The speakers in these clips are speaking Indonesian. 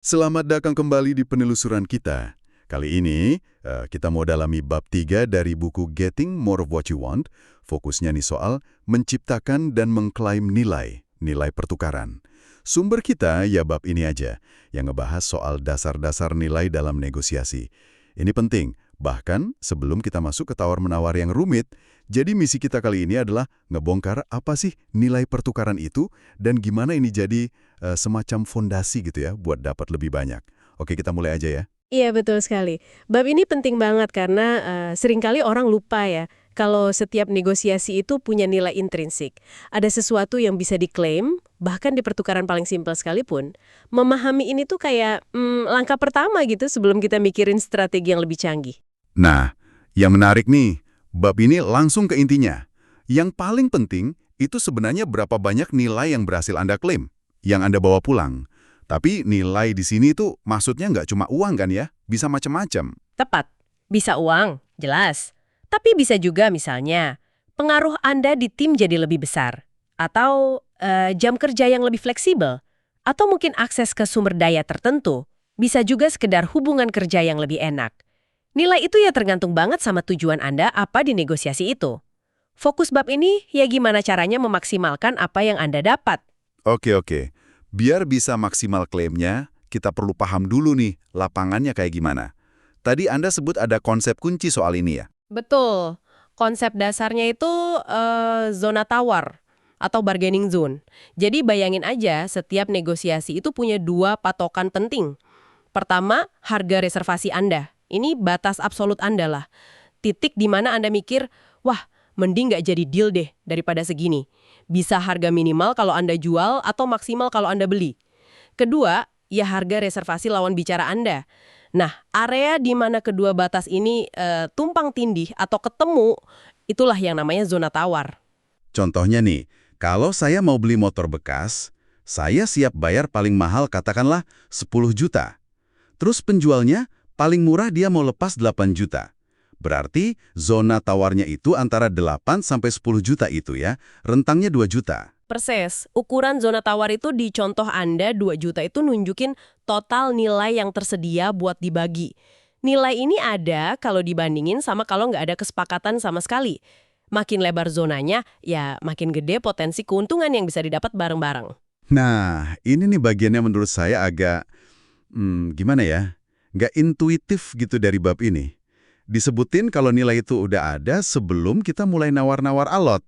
Selamat datang kembali di penelusuran kita. Kali ini, kita mau dalami bab 3 dari buku Getting More of What You Want. Fokusnya nih soal menciptakan dan mengklaim nilai, nilai pertukaran. Sumber kita ya bab ini aja, yang ngebahas soal dasar-dasar nilai dalam negosiasi. Ini penting, bahkan sebelum kita masuk ke tawar-menawar yang rumit. Jadi misi kita kali ini adalah ngebongkar apa sih nilai pertukaran itu dan gimana ini jadi semacam fondasi gitu ya buat dapat lebih banyak. Oke, kita mulai aja ya. Iya, betul sekali. Bab ini penting banget karena seringkali orang lupa ya, kalau setiap negosiasi itu punya nilai intrinsik. Ada sesuatu yang bisa diklaim, bahkan di pertukaran paling simpel sekalipun. Memahami ini tuh kayak langkah pertama gitu sebelum kita mikirin strategi yang lebih canggih. Nah, yang menarik nih, bab ini langsung ke intinya. Yang paling penting itu sebenarnya berapa banyak nilai yang berhasil Anda klaim, yang Anda bawa pulang. Tapi nilai di sini tuh maksudnya nggak cuma uang kan ya, bisa macam-macam. Tepat. Bisa uang, jelas. Tapi bisa juga misalnya, pengaruh Anda di tim jadi lebih besar. Atau jam kerja yang lebih fleksibel. Atau mungkin akses ke sumber daya tertentu. Bisa juga sekedar hubungan kerja yang lebih enak. Nilai itu ya tergantung banget sama tujuan Anda apa di negosiasi itu. Fokus bab ini ya gimana caranya memaksimalkan apa yang Anda dapat. Oke. Biar bisa maksimal klaimnya, kita perlu paham dulu nih, lapangannya kayak gimana. Tadi Anda sebut ada konsep kunci soal ini ya? Betul. Konsep dasarnya itu zona tawar atau bargaining zone. Jadi bayangin aja setiap negosiasi itu punya dua patokan penting. Pertama, harga reservasi Anda. Ini batas absolut Anda lah. Titik di mana Anda mikir, wah, mending nggak jadi deal deh daripada segini. Bisa harga minimal kalau Anda jual atau maksimal kalau Anda beli. Kedua, ya harga reservasi lawan bicara Anda. Nah, area di mana kedua batas ini tumpang tindih atau ketemu, itulah yang namanya zona tawar. Contohnya nih, kalau saya mau beli motor bekas, saya siap bayar paling mahal katakanlah 10 juta. Terus penjualnya paling murah dia mau lepas 8 juta. Berarti zona tawarnya itu antara 8 sampai 10 juta itu ya, rentangnya 2 juta. Perses, ukuran zona tawar itu di contoh Anda 2 juta itu nunjukin total nilai yang tersedia buat dibagi. Nilai ini ada kalau dibandingin sama kalau nggak ada kesepakatan sama sekali. Makin lebar zonanya, ya makin gede potensi keuntungan yang bisa didapat bareng-bareng. Nah, ini nih bagiannya menurut saya agak, gimana ya, nggak intuitif gitu dari bab ini. Disebutin kalau nilai itu udah ada sebelum kita mulai nawar-nawar alot.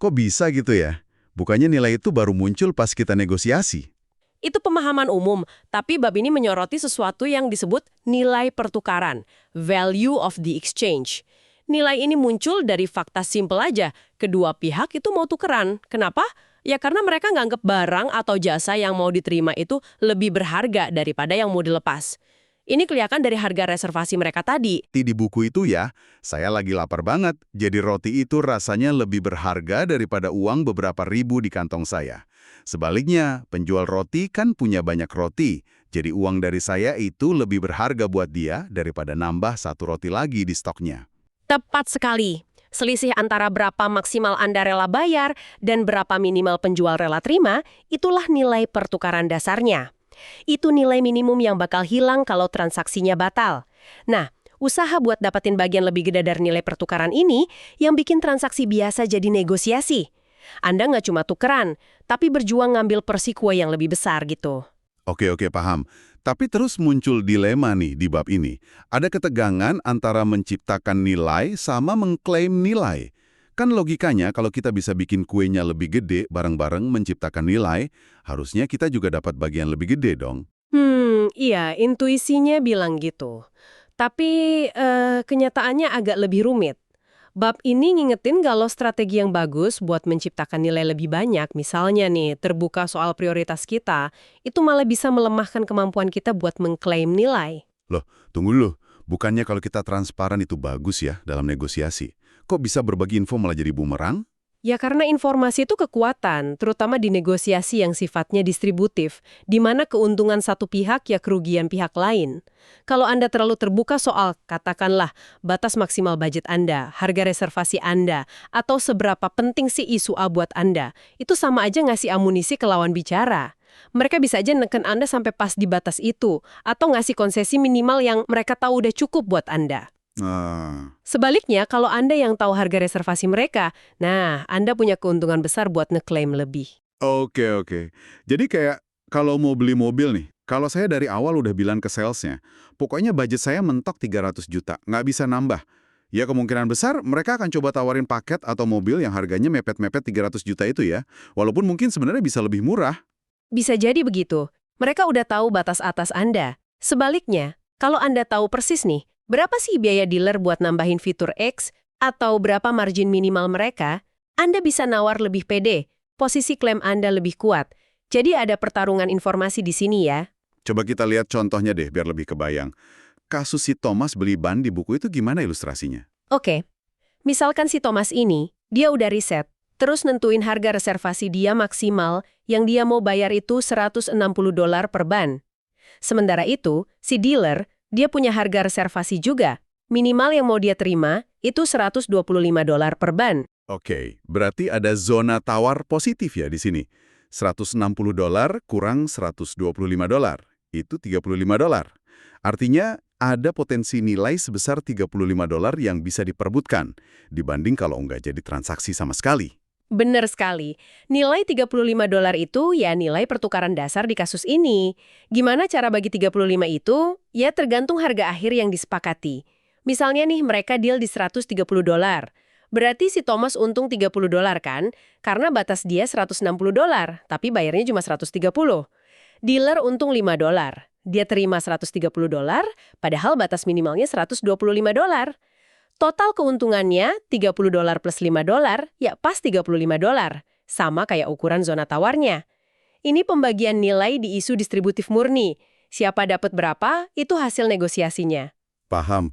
Kok bisa gitu ya? Bukannya nilai itu baru muncul pas kita negosiasi. Itu pemahaman umum, tapi bab ini menyoroti sesuatu yang disebut nilai pertukaran, value of the exchange. Nilai ini muncul dari fakta simpel aja, kedua pihak itu mau tukeran. Kenapa? Ya karena mereka nganggep barang atau jasa yang mau diterima itu lebih berharga daripada yang mau dilepas. Ini kelihatan dari harga reservasi mereka tadi. Di buku itu ya, saya lagi lapar banget. Jadi roti itu rasanya lebih berharga daripada uang beberapa ribu di kantong saya. Sebaliknya, penjual roti kan punya banyak roti. Jadi uang dari saya itu lebih berharga buat dia daripada nambah satu roti lagi di stoknya. Tepat sekali. Selisih antara berapa maksimal Anda rela bayar dan berapa minimal penjual rela terima, itulah nilai pertukaran dasarnya. Itu nilai minimum yang bakal hilang kalau transaksinya batal. Nah, usaha buat dapetin bagian lebih gede dari nilai pertukaran ini yang bikin transaksi biasa jadi negosiasi. Anda nggak cuma tukeran, tapi berjuang ngambil persiko yang lebih besar gitu. Oke, paham. Tapi terus muncul dilema nih di bab ini. Ada ketegangan antara menciptakan nilai sama mengklaim nilai. Kan logikanya kalau kita bisa bikin kuenya lebih gede bareng-bareng menciptakan nilai, harusnya kita juga dapat bagian lebih gede dong. Iya, intuisinya bilang gitu. Tapi kenyataannya agak lebih rumit. Bab ini ngingetin kalau strategi yang bagus buat menciptakan nilai lebih banyak, misalnya nih, terbuka soal prioritas kita, itu malah bisa melemahkan kemampuan kita buat mengklaim nilai. Loh, tunggu dulu. Bukannya kalau kita transparan itu bagus ya dalam negosiasi? Kok bisa berbagi info malah jadi bumerang? Ya karena informasi itu kekuatan, terutama di negosiasi yang sifatnya distributif, di mana keuntungan satu pihak ya kerugian pihak lain. Kalau Anda terlalu terbuka soal, katakanlah, batas maksimal budget Anda, harga reservasi Anda, atau seberapa penting sih isu A buat Anda, itu sama aja ngasih amunisi ke lawan bicara. Mereka bisa aja neken Anda sampai pas di batas itu, atau ngasih konsesi minimal yang mereka tahu udah cukup buat Anda. Ah, Sebaliknya, kalau Anda yang tahu harga reservasi mereka, nah, Anda punya keuntungan besar buat ngeklaim lebih. oke. Jadi kayak kalau mau beli mobil nih, kalau saya dari awal udah bilang ke salesnya, pokoknya budget saya mentok 300 juta, nggak bisa nambah. Ya kemungkinan besar mereka akan coba tawarin paket atau mobil yang harganya mepet-mepet 300 juta itu ya. Walaupun mungkin sebenarnya bisa lebih murah. Bisa jadi begitu. Mereka udah tahu batas atas Anda. Sebaliknya, kalau Anda tahu persis nih, berapa sih biaya dealer buat nambahin fitur X atau berapa margin minimal mereka, Anda bisa nawar lebih pede, posisi klaim Anda lebih kuat. Jadi ada pertarungan informasi di sini ya. Coba kita lihat contohnya deh biar lebih kebayang. Kasus si Thomas beli ban di buku itu gimana ilustrasinya? Oke, misalkan si Thomas ini, dia udah riset, terus nentuin harga reservasi dia maksimal yang dia mau bayar itu $160 per ban. Sementara itu, si dealer, dia punya harga reservasi juga. Minimal yang mau dia terima itu $125 per ban. Oke, berarti ada zona tawar positif ya di sini. $160 kurang $125. Itu $35. Artinya ada potensi nilai sebesar $35 yang bisa diperbutkan dibanding kalau nggak jadi transaksi sama sekali. Bener sekali. Nilai $35 itu ya nilai pertukaran dasar di kasus ini. Gimana cara bagi 35 itu? Ya tergantung harga akhir yang disepakati. Misalnya nih mereka deal di $130. Berarti si Thomas untung $30 kan? Karena batas dia $160, tapi bayarnya cuma $130. Dealer untung $5. Dia terima $130, padahal batas minimalnya $125. Total keuntungannya $30 plus $5, ya pas $35. Sama kayak ukuran zona tawarnya. Ini pembagian nilai di isu distributif murni. Siapa dapat berapa, itu hasil negosiasinya. Paham.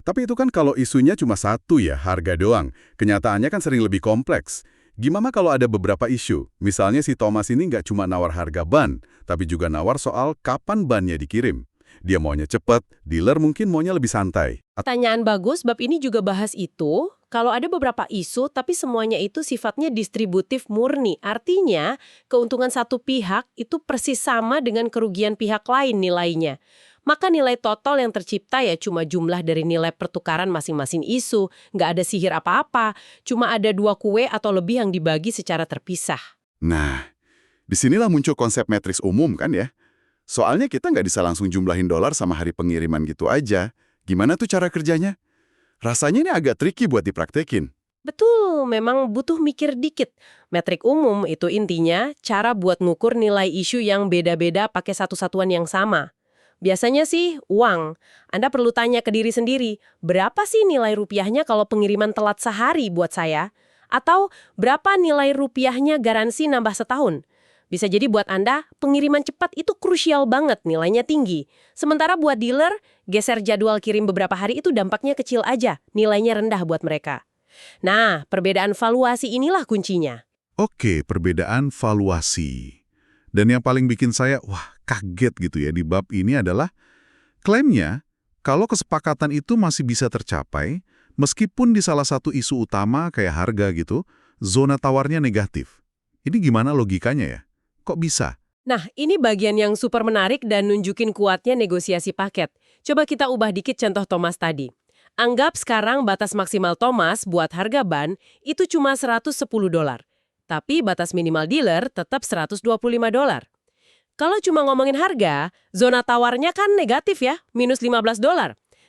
Tapi itu kan kalau isunya cuma satu ya, harga doang. Kenyataannya kan sering lebih kompleks. Gimana kalau ada beberapa isu? Misalnya si Thomas ini nggak cuma nawar harga ban, tapi juga nawar soal kapan bannya dikirim. Dia maunya cepat, dealer mungkin maunya lebih santai. Pertanyaan bagus, bab ini juga bahas itu. Kalau ada beberapa isu, tapi semuanya itu sifatnya distributif murni. Artinya, keuntungan satu pihak itu persis sama dengan kerugian pihak lain nilainya. Maka nilai total yang tercipta ya cuma jumlah dari nilai pertukaran masing-masing isu. Nggak ada sihir apa-apa. Cuma ada dua kue atau lebih yang dibagi secara terpisah. Nah, disinilah muncul konsep matriks umum kan ya? Soalnya kita nggak bisa langsung jumlahin dolar sama hari pengiriman gitu aja. Gimana tuh cara kerjanya? Rasanya ini agak tricky buat dipraktekin. Betul, memang butuh mikir dikit. Metrik umum itu intinya cara buat ngukur nilai isu yang beda-beda pakai satu satuan yang sama. Biasanya sih uang. Anda perlu tanya ke diri sendiri, berapa sih nilai rupiahnya kalau pengiriman telat sehari buat saya? Atau berapa nilai rupiahnya garansi nambah setahun? Bisa jadi buat Anda, pengiriman cepat itu krusial banget, nilainya tinggi. Sementara buat dealer, geser jadwal kirim beberapa hari itu dampaknya kecil aja, nilainya rendah buat mereka. Nah, perbedaan valuasi inilah kuncinya. Oke, perbedaan valuasi. Dan yang paling bikin saya, kaget gitu ya di bab ini adalah klaimnya kalau kesepakatan itu masih bisa tercapai, meskipun di salah satu isu utama kayak harga gitu, zona tawarnya negatif. Ini gimana logikanya ya? Kok bisa? Nah, ini bagian yang super menarik dan nunjukin kuatnya negosiasi paket. Coba kita ubah dikit contoh Thomas tadi. Anggap sekarang batas maksimal Thomas buat harga ban itu cuma $110. Tapi batas minimal dealer tetap $125. Kalau cuma ngomongin harga, zona tawarnya kan negatif ya, minus $15.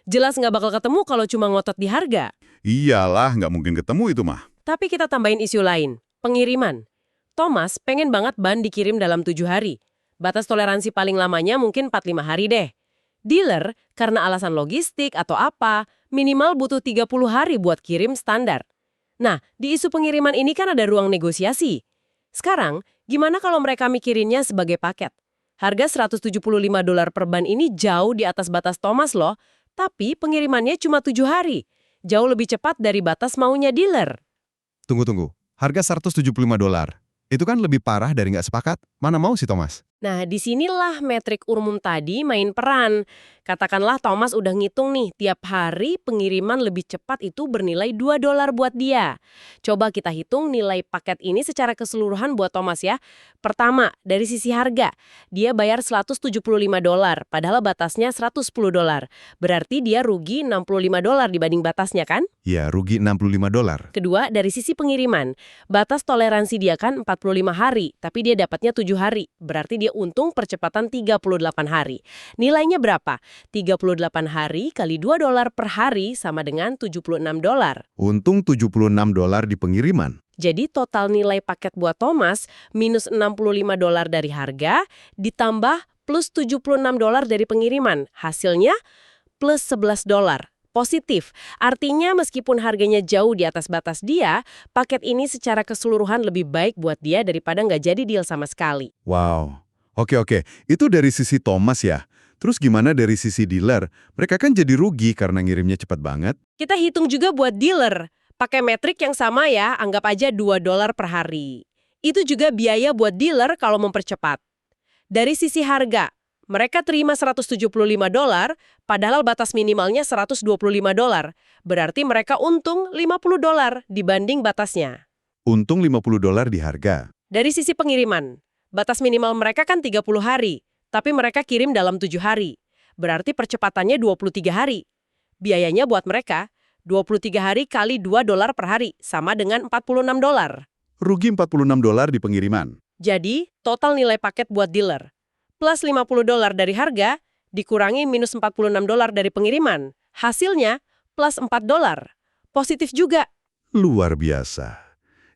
Jelas nggak bakal ketemu kalau cuma ngotot di harga. Iyalah, nggak mungkin ketemu itu mah. Tapi kita tambahin isu lain, pengiriman. Thomas pengen banget ban dikirim dalam 7 hari. Batas toleransi paling lamanya mungkin 45 hari deh. Dealer, karena alasan logistik atau apa, minimal butuh 30 hari buat kirim standar. Nah, di isu pengiriman ini kan ada ruang negosiasi. Sekarang, gimana kalau mereka mikirinnya sebagai paket? Harga $175 per ban ini jauh di atas batas Thomas loh, tapi pengirimannya cuma 7 hari. Jauh lebih cepat dari batas maunya dealer. Tunggu. Harga $175. Itu kan lebih parah dari nggak sepakat. Mana mau sih, Thomas? Nah, disinilah metrik umum tadi main peran. Katakanlah Thomas udah ngitung nih, tiap hari pengiriman lebih cepat itu bernilai $2 buat dia. Coba kita hitung nilai paket ini secara keseluruhan buat Thomas ya. Pertama, dari sisi harga. Dia bayar $175, padahal batasnya $110. Berarti dia rugi $65 dibanding batasnya kan? Ya, rugi $65. Kedua, dari sisi pengiriman. Batas toleransi dia kan 45 hari, tapi dia dapatnya 7 hari. Berarti dia untung percepatan 38 hari. Nilainya berapa? 38 hari kali $2 per hari sama dengan $76. Untung $76 di pengiriman. Jadi total nilai paket buat Thomas minus $65 dari harga, ditambah plus $76 dari pengiriman. Hasilnya plus $11. Positif. Artinya meskipun harganya jauh di atas batas dia, paket ini secara keseluruhan lebih baik buat dia daripada nggak jadi deal sama sekali. Wow. Oke. Itu dari sisi Thomas ya. Terus gimana dari sisi dealer? Mereka kan jadi rugi karena ngirimnya cepat banget. Kita hitung juga buat dealer. Pakai metrik yang sama ya, anggap aja $2 per hari. Itu juga biaya buat dealer kalau mempercepat. Dari sisi harga, mereka terima $175, padahal batas minimalnya $125. Berarti mereka untung $50 dibanding batasnya. Untung $50 di harga. Dari sisi pengiriman, batas minimal mereka kan 30 hari, tapi mereka kirim dalam 7 hari. Berarti percepatannya 23 hari. Biayanya buat mereka, 23 hari kali $2 per hari, sama dengan $46. Rugi $46 di pengiriman. Jadi, total nilai paket buat dealer. Plus $50 dari harga, dikurangi minus $46 dari pengiriman. Hasilnya, plus $4. Positif juga. Luar biasa.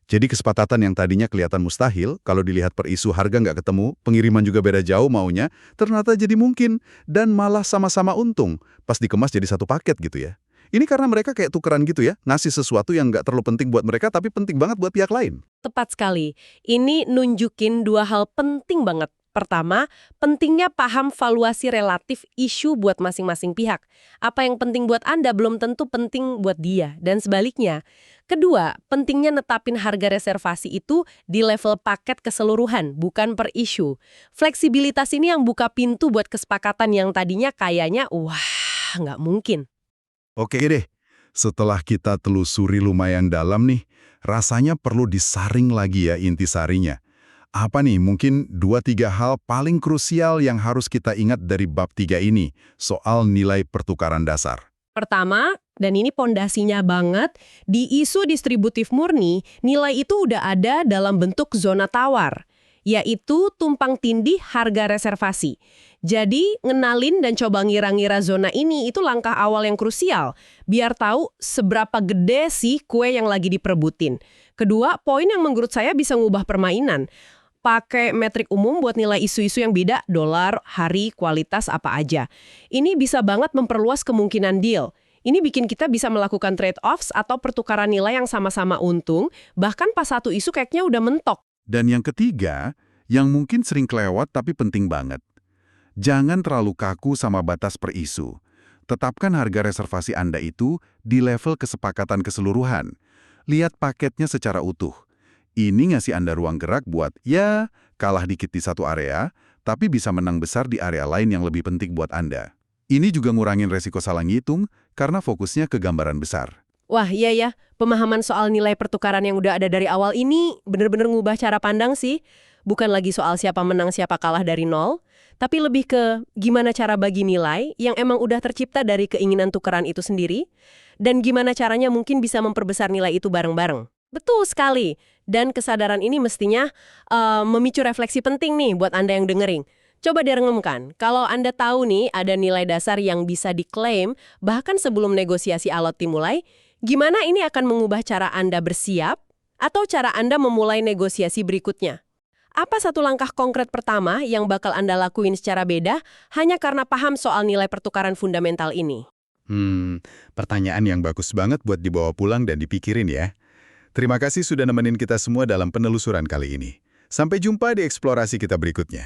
Jadi kesepakatan yang tadinya kelihatan mustahil, kalau dilihat per isu harga nggak ketemu, pengiriman juga beda jauh maunya, ternyata jadi mungkin, dan malah sama-sama untung, pas dikemas jadi satu paket gitu ya. Ini karena mereka kayak tukeran gitu ya, ngasih sesuatu yang nggak terlalu penting buat mereka, tapi penting banget buat pihak lain. Tepat sekali. Ini nunjukin dua hal penting banget. Pertama, pentingnya paham valuasi relatif isu buat masing-masing pihak. Apa yang penting buat Anda belum tentu penting buat dia, dan sebaliknya. Kedua, pentingnya netapin harga reservasi itu di level paket keseluruhan, bukan per isu. Fleksibilitas ini yang buka pintu buat kesepakatan yang tadinya kayaknya, wah, nggak mungkin. Oke deh, setelah kita telusuri lumayan dalam nih, rasanya perlu disaring lagi ya intisarinya. Apa nih mungkin 2-3 hal paling krusial yang harus kita ingat dari bab 3 ini soal nilai pertukaran dasar? Pertama, dan ini pondasinya banget, di isu distributif murni, nilai itu udah ada dalam bentuk zona tawar, yaitu tumpang tindih harga reservasi. Jadi, ngenalin dan coba ngira-ngira zona ini itu langkah awal yang krusial, biar tahu seberapa gede sih kue yang lagi diperebutin. Kedua, poin yang menurut saya bisa ngubah permainan. Pakai metrik umum buat nilai isu-isu yang beda, dolar, hari, kualitas, apa aja. Ini bisa banget memperluas kemungkinan deal. Ini bikin kita bisa melakukan trade-offs atau pertukaran nilai yang sama-sama untung, bahkan pas satu isu kayaknya udah mentok. Dan yang ketiga, yang mungkin sering kelewat tapi penting banget. Jangan terlalu kaku sama batas per isu. Tetapkan harga reservasi Anda itu di level kesepakatan keseluruhan. Lihat paketnya secara utuh. Ini ngasih Anda ruang gerak buat, ya, kalah dikit di satu area, tapi bisa menang besar di area lain yang lebih penting buat Anda. Ini juga ngurangin resiko salah ngitung karena fokusnya ke gambaran besar. Wah, iya ya, pemahaman soal nilai pertukaran yang udah ada dari awal ini bener-bener ngubah cara pandang sih. Bukan lagi soal siapa menang, siapa kalah dari nol, tapi lebih ke gimana cara bagi nilai yang emang udah tercipta dari keinginan tukeran itu sendiri, dan gimana caranya mungkin bisa memperbesar nilai itu bareng-bareng. Betul sekali. Dan kesadaran ini mestinya memicu refleksi penting nih buat Anda yang dengerin. Coba direngemkan, kalau Anda tahu nih ada nilai dasar yang bisa diklaim bahkan sebelum negosiasi alot dimulai, gimana ini akan mengubah cara Anda bersiap atau cara Anda memulai negosiasi berikutnya? Apa satu langkah konkret pertama yang bakal Anda lakuin secara beda hanya karena paham soal nilai pertukaran fundamental ini? Pertanyaan yang bagus banget buat dibawa pulang dan dipikirin ya. Terima kasih sudah nemenin kita semua dalam penelusuran kali ini. Sampai jumpa di eksplorasi kita berikutnya.